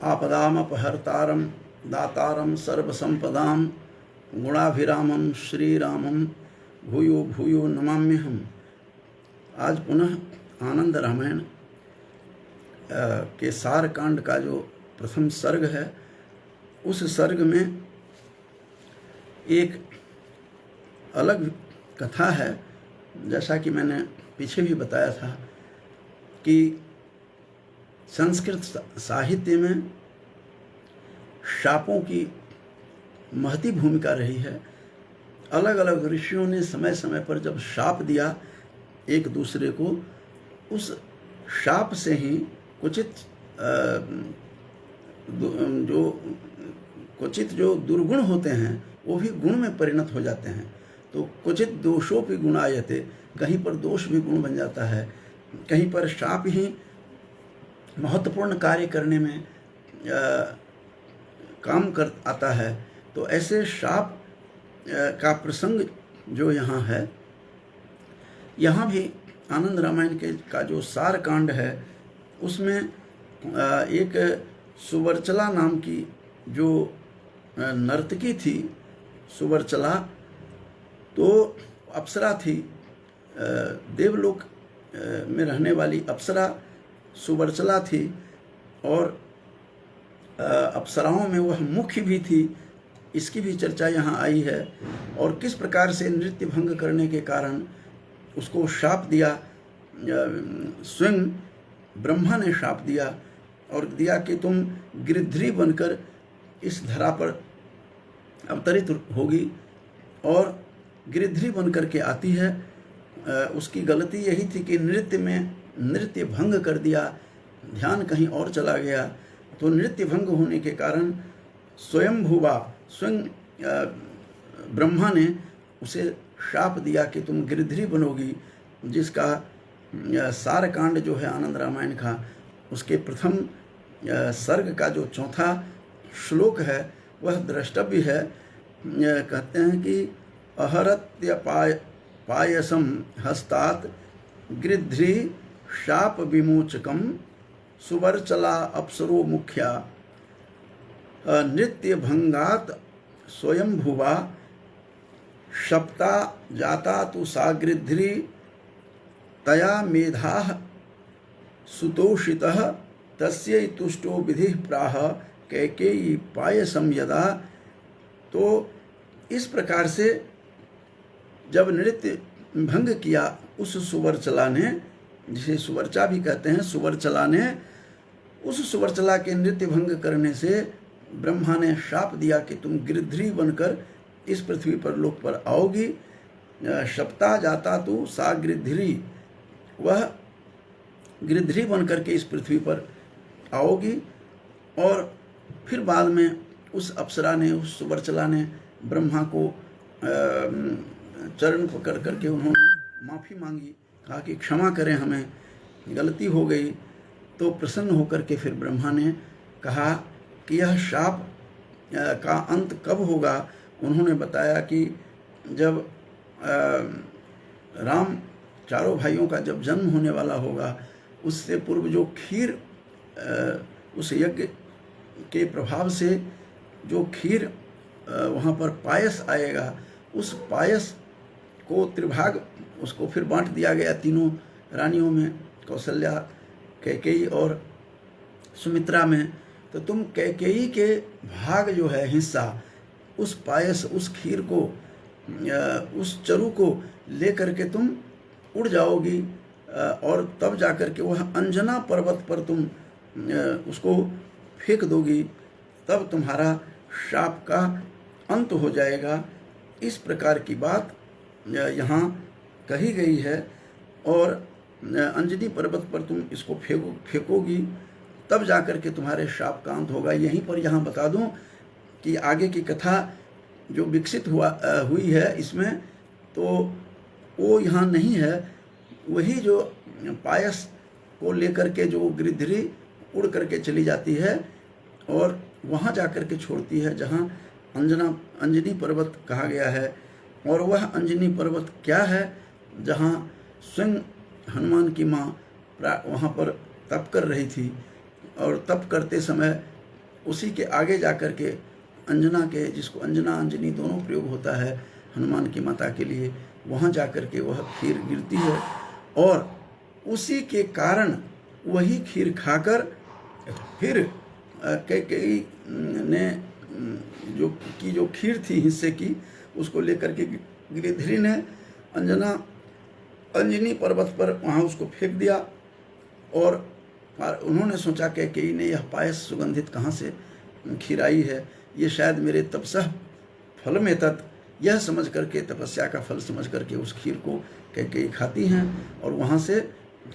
आपदामपहर्तारं दातारं सर्वसंपदां गुणाभिरामं श्रीरामं भूयो भूयो नमाम्यहम्। आज पुनः आनंद रामायण के सार कांड का जो प्रथम सर्ग है, उस सर्ग में एक अलग कथा है। जैसा कि मैंने पीछे भी बताया था कि संस्कृत साहित्य में शापों की महती भूमिका रही है। अलग अलग ऋषियों ने समय समय पर जब शाप दिया एक दूसरे को, उस शाप से ही कुचित जो दुर्गुण होते हैं वो भी गुण में परिणत हो जाते हैं। तो कुचित दोषोपि गुणायते, कहीं पर दोष भी गुण बन जाता है, कहीं पर शाप ही महत्वपूर्ण कार्य करने में काम कर आता है। तो ऐसे शाप का प्रसंग जो यहाँ है, यहाँ भी आनंद रामायण का जो सार कांड है उसमें एक सुवर्चला नाम की जो नर्तकी थी, सुवर्चला तो अप्सरा थी, देवलोक में रहने वाली अप्सरा सुवर्चला थी और अप्सराओं में वह मुख्य भी थी। इसकी भी चर्चा यहाँ आई है। और किस प्रकार से नृत्य भंग करने के कारण उसको शाप दिया, स्वयं ब्रह्मा ने शाप दिया और दिया कि तुम गिरध्री बनकर इस धरा पर अवतरित होगी। और गिरध्री बनकर के आती है। उसकी गलती यही थी कि नृत्य भंग कर दिया, ध्यान कहीं और चला गया। तो नृत्य भंग होने के कारण स्वयं ब्रह्मा ने उसे शाप दिया कि तुम गिरध्री बनोगी, जिसका सार कांड जो है आनंद रामायण का, उसके प्रथम सर्ग का जो चौथा श्लोक है वह द्रष्टव्य है। कहते हैं कि अहरत्य पायसम हस्तात गिरध्री शाप विमोचकम सुवर्चला अप्सरो मुख्या नृत्य भंगात स्वयं भुवा शप्ता जाता तु सा गिरध्री तया मेधा सुतोषितः तस्यै तुष्टो विधिः प्राह कैकेयी पायसम यदा। तो इस प्रकार से जब नृत्य भंग किया उस सुवर्चला ने, जिसे सुवर्चा भी कहते हैं, सुवर्चला ने, उस सुवर्चला के नृत्य भंग करने से ब्रह्मा ने शाप दिया कि तुम गिरध्री बनकर इस पृथ्वी पर लोक पर आओगी। शप्ता जाता तू सा गिरध्री, वह गिरध्री बनकर के इस पृथ्वी पर आओगी। और फिर बाद में उस अप्सरा ने, उस सुवर्चला ने ब्रह्मा को चरण पकड़ करके उन्होंने माफ़ी मांगी, कहा कि क्षमा करें, हमें गलती हो गई। तो प्रसन्न होकर के फिर ब्रह्मा ने कहा कि यह शाप का अंत कब होगा। उन्होंने बताया कि जब राम चारों भाइयों का जब जन्म होने वाला होगा, उससे पूर्व जो खीर, उस यज्ञ के प्रभाव से जो खीर वहाँ पर पायस आएगा, उस पायस को त्रिभाग उसको फिर बांट दिया गया तीनों रानियों में, कौशल्या, कैकेयी और सुमित्रा में। तो तुम कैकेयी के भाग जो है हिस्सा, उस पायस, उस खीर को, उस चरु को लेकर के तुम उड़ जाओगी और तब जाकर के वह अंजना पर्वत पर तुम उसको फेंक दोगी, तब तुम्हारा शाप का अंत हो जाएगा। इस प्रकार की बात यहाँ कही गई है। और अंजनी पर्वत पर तुम इसको फेंकोगी, तब जाकर के तुम्हारे शाप का अंत होगा। यहीं पर यहाँ बता दूं कि आगे की कथा जो विकसित हुई है इसमें, तो वो यहाँ नहीं है। वही जो पायस को लेकर के जो गिरध्री उड़ करके चली जाती है और वहाँ जाकर के छोड़ती है जहाँ अंजनी पर्वत कहा गया है। और वह अंजनी पर्वत क्या है, जहाँ स्वयं हनुमान की माँ वहाँ पर तप कर रही थी। और तप करते समय उसी के आगे जा कर के अंजना के, जिसको अंजना अंजनी दोनों प्रयोग होता है हनुमान की माता के लिए, वहाँ जा कर के वह खीर गिरती है और उसी के कारण वही खीर खाकर फिर कैकेयी ने जो खीर थी हिस्से की, उसको लेकर के गिरिधरी ने अंजनी पर्वत पर वहाँ उसको फेंक दिया। और उन्होंने सोचा कैकेयी ने, यह पायस सुगंधित कहाँ से खीर आई है, ये शायद मेरे तपस्या फल में तत्, यह समझ करके, तपस्या का फल समझ करके उस खीर को कैकेयी खाती हैं और वहाँ से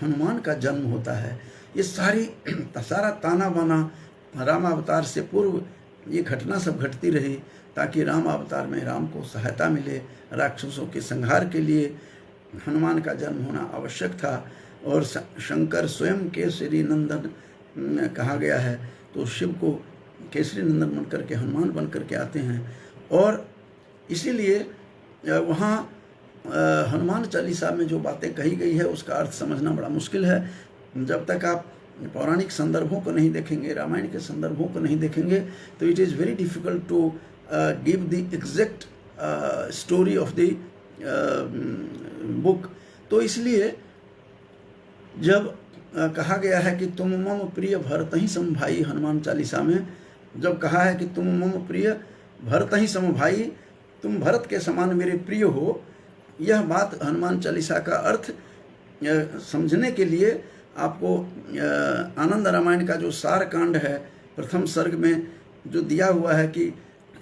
हनुमान का जन्म होता है। ये सारा ताना बाना राम अवतार से पूर्व ये घटना सब घटती रही ताकि राम अवतार में राम को सहायता मिले। राक्षसों के संहार के लिए हनुमान का जन्म होना आवश्यक था और शंकर स्वयं केसरी नंदन कहा गया है, तो शिव को केसरी नंदन बन करके हनुमान बन करके आते हैं। और इसीलिए वहाँ हनुमान चालीसा में जो बातें कही गई है उसका अर्थ समझना बड़ा मुश्किल है। जब तक आप पौराणिक संदर्भों को नहीं देखेंगे, रामायण के संदर्भों को नहीं देखेंगे, तो it is very difficult to give the exact story of the book. तो इसलिए जब कहा गया है कि तुम मम प्रिय भरत ही सम भाई, हनुमान चालीसा में जब कहा है कि तुम मम प्रिय भरत ही सम भाई, तुम भरत के समान मेरे प्रिय हो, यह बात हनुमान चालीसा का अर्थ समझने के लिए आपको आनंद रामायण का जो सार कांड है, प्रथम सर्ग में जो दिया हुआ है कि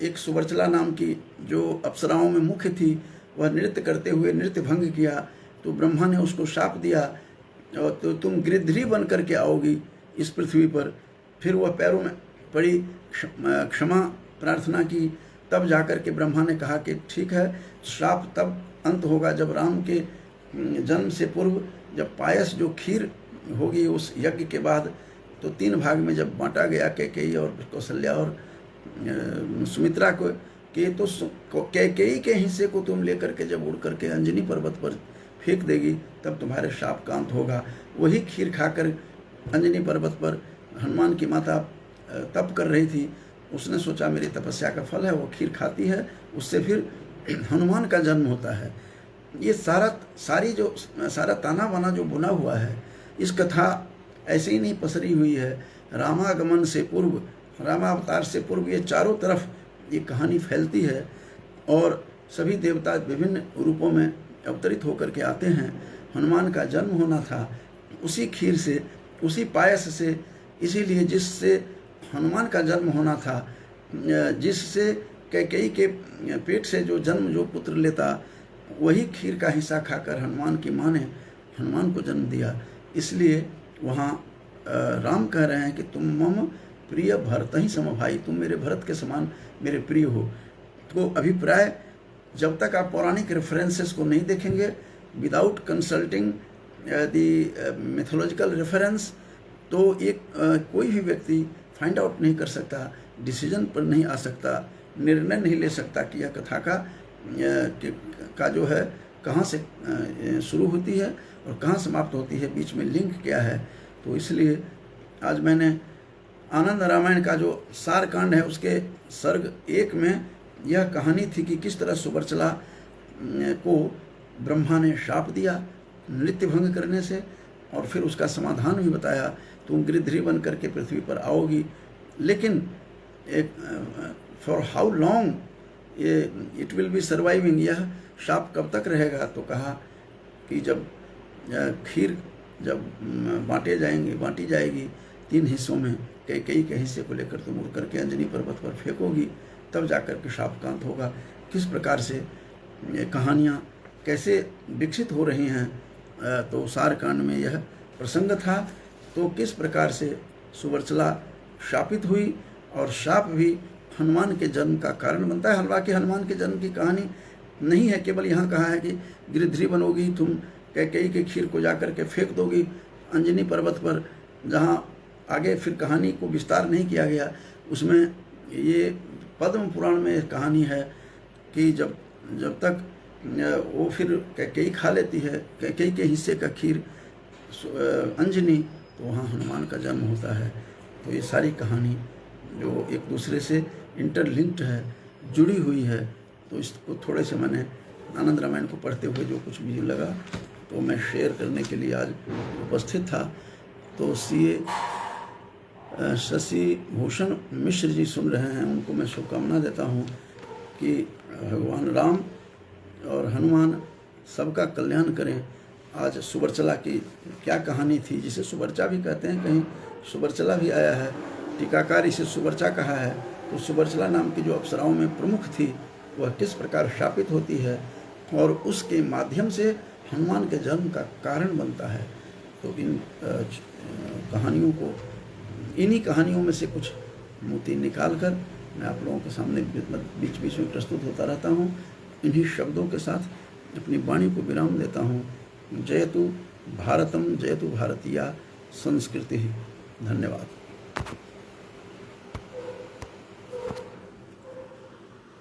एक सुवर्चला नाम की जो अप्सराओं में मुख्य थी, वह नृत्य करते हुए नृत्य भंग किया, तो ब्रह्मा ने उसको शाप दिया और तो तुम गिरधरी बन करके आओगी इस पृथ्वी पर। फिर वह पैरों में पड़ी, क्षमा प्रार्थना की, तब जाकर के ब्रह्मा ने कहा कि ठीक है, श्राप तब अंत होगा जब राम के जन्म से पूर्व, जब पायस जो खीर होगी उस यज्ञ के बाद, तो 3 भाग में जब बांटा गया कैकेयी और कौशल्या और सुमित्रा को, कि तो कैकेयी के हिस्से को तुम लेकर के जब उड़ करके अंजनी पर्वत पर फेंक देगी तब तुम्हारे शाप का अंत होगा। वही खीर खाकर अंजनी पर्वत पर हनुमान की माता तप कर रही थी, उसने सोचा मेरी तपस्या का फल है, वो खीर खाती है, उससे फिर हनुमान का जन्म होता है। ये सारा ताना बाना जो बुना हुआ है, इस कथा ऐसे ही नहीं पसरी हुई है। रामागमन से पूर्व, रामावतार से पूर्व ये चारों तरफ ये कहानी फैलती है और सभी देवता विभिन्न रूपों में अवतरित होकर के आते हैं। हनुमान का जन्म होना था उसी खीर से, उसी पायस से, इसीलिए जिससे हनुमान का जन्म होना था, जिससे कैकेयी के पेट से जो पुत्र लेता, वही खीर का हिस्सा खाकर हनुमान की माँ ने हनुमान को जन्म दिया। इसलिए वहाँ राम कह रहे हैं कि तुम मम प्रिय भरत ही सम भाई, तुम मेरे भरत के समान मेरे प्रिय हो। तो अभिप्राय, जब तक आप पौराणिक रेफरेंसेस को नहीं देखेंगे, without consulting the mythological reference, तो एक कोई भी व्यक्ति फाइंड आउट नहीं कर सकता, डिसीजन पर नहीं आ सकता, निर्णय नहीं ले सकता कि यह कथा का जो है कहाँ से शुरू होती है और कहाँ समाप्त होती है, बीच में लिंक क्या है। तो इसलिए आज मैंने आनंद रामायण का जो सार कांड है उसके सर्ग 1 में यह कहानी थी कि किस तरह सुवर्चला को ब्रह्मा ने शाप दिया नृत्य भंग करने से, और फिर उसका समाधान भी बताया, तुम गिरधरी बन करके पृथ्वी पर आओगी, लेकिन एक for how long it will be surviving, यह शाप कब तक रहेगा। तो कहा कि जब खीर जब बांटी जाएगी 3 हिस्सों में, कैकेयी के हिस्से को लेकर तुम उड़ करके अंजनी पर्वत पर फेंकोगी, तब जाकर के शाप का अंत होगा। किस प्रकार से कहानियाँ कैसे विकसित हो रही हैं, तो सार कांड में यह प्रसंग था। तो किस प्रकार से सुवर्चला शापित हुई और शाप भी हनुमान के जन्म का कारण बनता है। हालांकि हनुमान के जन्म की कहानी नहीं है, केवल यहाँ कहा है कि गिरधरी बनोगी, तुम कैकेयी के खीर को जाकर के फेंक दोगी अंजनी पर्वत पर, जहाँ आगे फिर कहानी को विस्तार नहीं किया गया। उसमें ये पद्म पुराण में कहानी है कि जब तक वो फिर कैकेयी खा लेती है, कैकेयी के हिस्से का खीर अंजनी, तो वहाँ हनुमान का जन्म होता है। तो ये सारी कहानी जो एक दूसरे से इंटरलिंक्ड है, जुड़ी हुई है। तो इसको थोड़े से मैंने आनंद रामायण को पढ़ते हुए जो कुछ भी लगा तो मैं शेयर करने के लिए आज उपस्थित था। तो सीए शशि भूषण मिश्र जी सुन रहे हैं, उनको मैं शुभकामना देता हूँ कि भगवान राम और हनुमान सबका कल्याण करें। आज सुबरचला की क्या कहानी थी, जिसे सुबरचा भी कहते हैं, कहीं सुबरचला भी आया है, टीकाकार इसे सुबरचा कहा है। तो सुबरचला नाम की जो अप्सराओं में प्रमुख थी वह किस प्रकार शापित होती है और उसके माध्यम से हनुमान के जन्म का कारण बनता है। तो इन कहानियों को, इन्हीं कहानियों में से कुछ मोती निकाल कर मैं आप लोगों के सामने बीच बीच में प्रस्तुत होता रहता हूँ। इन्हीं शब्दों के साथ अपनी वाणी को विराम देता हूँ। जयतु भारतम, जयतु भारतीय संस्कृति। धन्यवाद।